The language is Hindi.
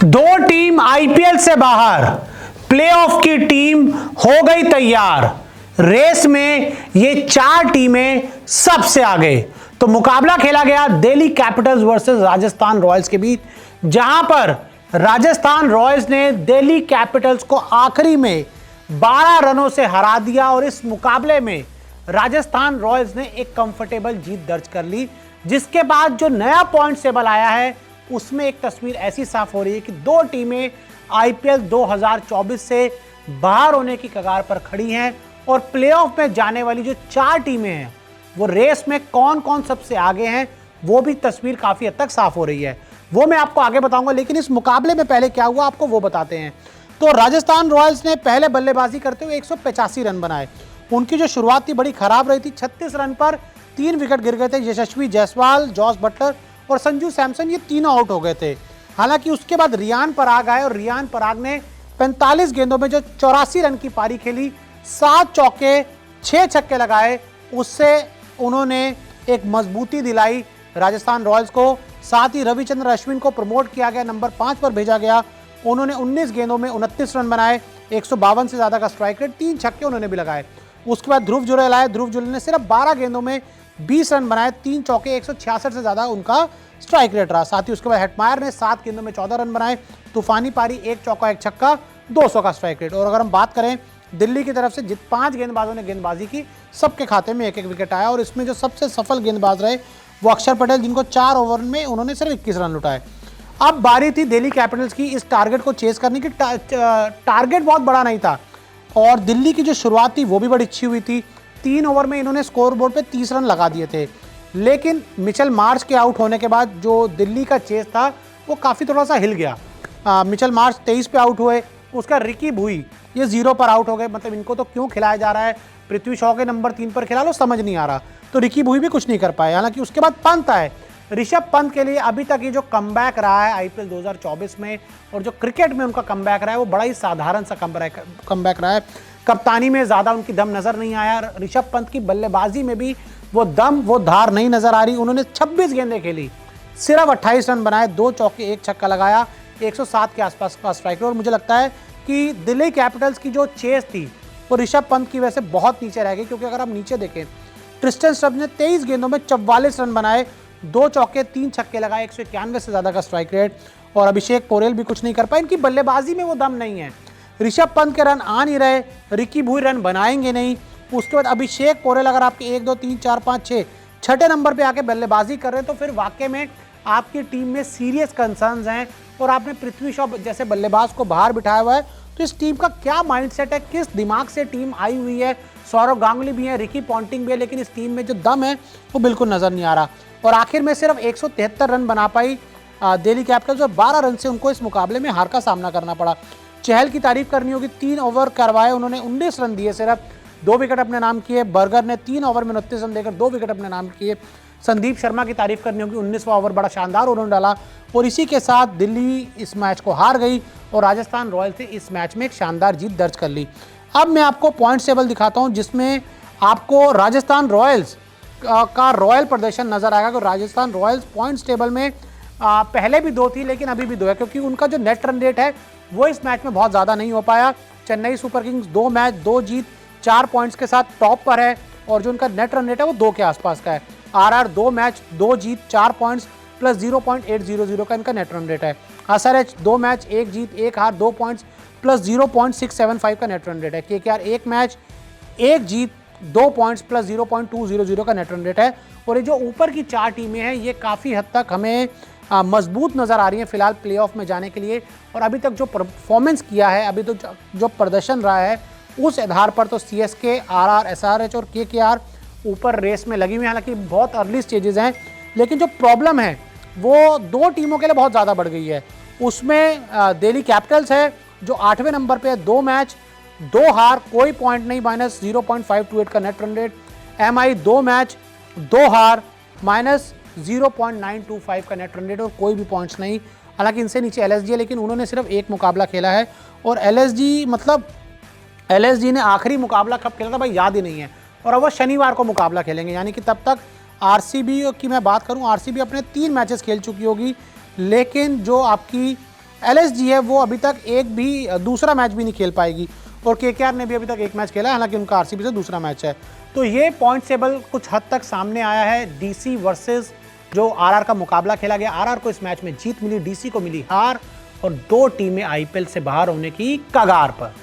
दो टीम आईपीएल से बाहर, प्लेऑफ की टीम हो गई तैयार। रेस में ये चार टीमें सबसे आगे। तो मुकाबला खेला गया Delhi Capitals versus Rajasthan Royals के बीच, जहां पर राजस्थान रॉयल्स ने दिल्ली कैपिटल्स को आखिरी में 12 रनों से हरा दिया और इस मुकाबले में राजस्थान रॉयल्स ने एक कंफर्टेबल जीत दर्ज कर ली। जिसके बाद जो नया पॉइंट टेबल आया है उसमें एक तस्वीर ऐसी साफ हो रही है कि दो टीमें आईपीएल 2024 से बाहर होने की कगार पर खड़ी हैं और प्लेऑफ में जाने वाली जो चार टीमें हैं वो रेस में कौन कौन सबसे आगे हैं वो भी तस्वीर काफी हद तक साफ हो रही है। वो मैं आपको आगे बताऊंगा, लेकिन इस मुकाबले में पहले क्या हुआ आपको वो बताते हैं। तो राजस्थान रॉयल्स ने पहले बल्लेबाजी करते हुए 185 रन बनाए। उनकी जो शुरुआत थी बड़ी खराब रही थी। 36 रन पर 3 विकेट गिर गए थे। यशस्वी जायसवाल, जॉस बटलर और संजू सैमसन ये तीनों आउट हो गए थे। हालांकि उसके बाद रियान पराग आए और रियान पराग ने 45 गेंदों में जो 84 रन की पारी खेली, 7 चौके 6 छक्के लगाए, उससे उन्होंने एक मजबूती दिलाई राजस्थान रॉयल्स को। साथ ही रविचंद्र अश्विन को प्रमोट किया गया, नंबर 5 पर भेजा गया। उन्होंने 19 गेंदों में 29 रन बनाए, 152 से ज्यादा का स्ट्राइक रेट, 3 छक्के उन्होंने भी लगाए। उसके बाद ध्रुव जुरैल आए। ध्रुव जुरैल ने सिर्फ 12 गेंदों में 20 रन बनाए, 3 चौके, 166 से ज्यादा उनका स्ट्राइक रेट रहा। साथ ही उसके बाद हेटमायर ने 7 गेंदों में 14 रन बनाए, तूफानी पारी, 1 चौका 1 छक्का, 200 का स्ट्राइक रेट। और अगर हम बात करें दिल्ली की तरफ से, 5 गेंदबाजों ने गेंदबाजी की, सबके खाते में 1-1 विकेट आया। और इसमें जो सबसे सफल गेंदबाज रहे वो अक्षर पटेल, जिनको 4 ओवर में उन्होंने सिर्फ 21 रन लुटाए। अब बारी थी दिल्ली कैपिटल्स की इस टारगेट को चेस करने की। टारगेट बहुत बड़ा नहीं था और दिल्ली की जो शुरुआत थी वो भी बड़ी अच्छी हुई थी। 3 ओवर में इन्होंने स्कोर बोर्ड पे 30 रन लगा दिए थे, लेकिन मिचेल मार्श के आउट होने के बाद जो दिल्ली का चेस था वो काफ़ी थोड़ा सा हिल गया। मिचेल मार्श 23 पे आउट हुए। उसका रिकी भुई ये 0 पर आउट हो गए। मतलब इनको तो क्यों खिलाया जा रहा है, पृथ्वी शॉ के नंबर 3 पर खिला लो, समझ नहीं आ रहा। तो रिकी भुई भी कुछ नहीं कर पाए। हालांकि उसके बाद पंत आए। ऋषभ पंत के लिए अभी तक ये जो कमबैक रहा है आईपीएल 2024 में और जो क्रिकेट में उनका कमबैक रहा है वो बड़ा ही साधारण सा कमबैक रहा है। कप्तानी में ज़्यादा उनकी दम नज़र नहीं आया। ऋषभ पंत की बल्लेबाजी में भी वो दम, वो धार नहीं नज़र आ रही। उन्होंने 26 गेंदें खेली, सिर्फ 28 रन बनाए, 2 चौके 1 छक्का लगाया, 107 के आसपास का स्ट्राइक रेट। और मुझे लगता है कि दिल्ली कैपिटल्स की जो चेस थी वो ऋषभ पंत की वजह से बहुत नीचे रह गई। क्योंकि अगर आप नीचे देखें, ट्रिस्टन स्टब्स ने 23 गेंदों में 44 रन बनाए, 2 चौके 3 छक्के लगाए, 191 से ज़्यादा का स्ट्राइक रेट। और अभिषेक पोरेल भी कुछ नहीं कर पाए। इनकी बल्लेबाजी में वो दम नहीं है। ऋषभ पंत के रन आ नहीं रहे, रिकी भुई रन बनाएंगे नहीं। उसके बाद अभिषेक पोरेल अगर आपके 1 2 3 4 5 6 छठे नंबर पे आके बल्लेबाजी कर रहे हैं तो फिर वाकई में आपकी टीम में सीरियस कंसर्न्स हैं। और आपने पृथ्वी शॉ जैसे बल्लेबाज को बाहर बिठाया हुआ है, तो इस टीम का क्या माइंडसेट है, किस दिमाग से टीम आई हुई है। सौरव गांगुली भी है, रिकी पॉन्टिंग भी है, लेकिन इस टीम में जो दम है वो बिल्कुल नजर नहीं आ रहा। और आखिर में सिर्फ 173 रन बना पाई दिल्ली कैपिटल्स और 12 रन से उनको इस मुकाबले में हार का सामना करना पड़ा। चहल की तारीफ करनी होगी, 3 ओवर करवाए, उन्होंने 19 रन दिए, सिर्फ 2 विकेट अपने नाम किए। बर्गर ने 3 ओवर में 29 रन देकर 2 विकेट अपने नाम किए। संदीप शर्मा की तारीफ करनी होगी, 19वां ओवर बड़ा शानदार उन्होंने डाला। और इसी के साथ दिल्ली इस मैच को हार गई और राजस्थान रॉयल्स ने इस मैच में एक शानदार जीत दर्ज कर ली। अब मैं आपको पॉइंट टेबल दिखाता हूं, जिसमें आपको राजस्थान रॉयल्स का रॉयल प्रदर्शन नजर आएगा। कि राजस्थान रॉयल्स पॉइंट्स टेबल में पहले भी 2 थी, लेकिन अभी भी 2 है, क्योंकि उनका जो नेट रन रेट है वो इस मैच में बहुत ज़्यादा नहीं हो पाया। चेन्नई सुपर किंग्स 2 मैच 2 जीत 4 पॉइंट्स के साथ टॉप पर है और जो उनका नेट रन रेट है वो 2 के आसपास का है। आरआर 2 मैच 2 जीत 4 पॉइंट्स प्लस 0.800 का इनका नेट रन रेट है। एसआरएच 2 मैच 1 जीत 1 हार 2 पॉइंट्स प्लस 0.675 का नेट रन रेट है। केकेआर 1 मैच 1 जीत 2 पॉइंट्स प्लस 0.200 का नेट रन रेट है। और ये जो ऊपर की 4 टीमें हैं ये काफ़ी हद तक हमें मजबूत नज़र आ रही हैं फिलहाल प्लेऑफ में जाने के लिए। और अभी तक जो परफॉर्मेंस किया है, अभी तो जो प्रदर्शन रहा है उस आधार पर तो सीएसके, आरआर, एसआरएच और केकेआर ऊपर रेस में लगी हुई हैं। हालांकि बहुत अर्ली स्टेजेस हैं, लेकिन जो प्रॉब्लम है वो 2 टीमों के लिए बहुत ज़्यादा बढ़ गई है। उसमें दिल्ली कैपिटल्स है जो 8वें नंबर पे है, 2 मैच 2 हार, कोई पॉइंट नहीं, माइनस 0.528 का net run rate. MI 2 match 2 हार, माइनस 0.925 का नेट रन रेट और कोई भी पॉइंट्स नहीं। हालांकि इनसे नीचे एलएसजी है, लेकिन उन्होंने सिर्फ 1 मुकाबला खेला है। और एलएसजी ने आखिरी मुकाबला कब खेला था भाई याद ही नहीं है। और अब वो शनिवार को मुकाबला खेलेंगे, यानी कि तब तक आरसीबी की मैं बात करूं, आरसीबी अपने 3 मैचेस खेल चुकी होगी, लेकिन जो आपकी एलएसजी है वो अभी तक एक भी दूसरा मैच भी नहीं खेल पाएगी और केकेआर ने भी अभी तक एक मैच खेला है, हालांकि उनका आरसीबी से दूसरा मैच है। तो ये पॉइंट टेबल कुछ हद तक सामने आया है। डीसी वर्सेस जो आरआर का मुकाबला खेला गया, आरआर को इस मैच में जीत मिली, डीसी को मिली हार और दो टीमें आईपीएल से बाहर होने की कगार पर।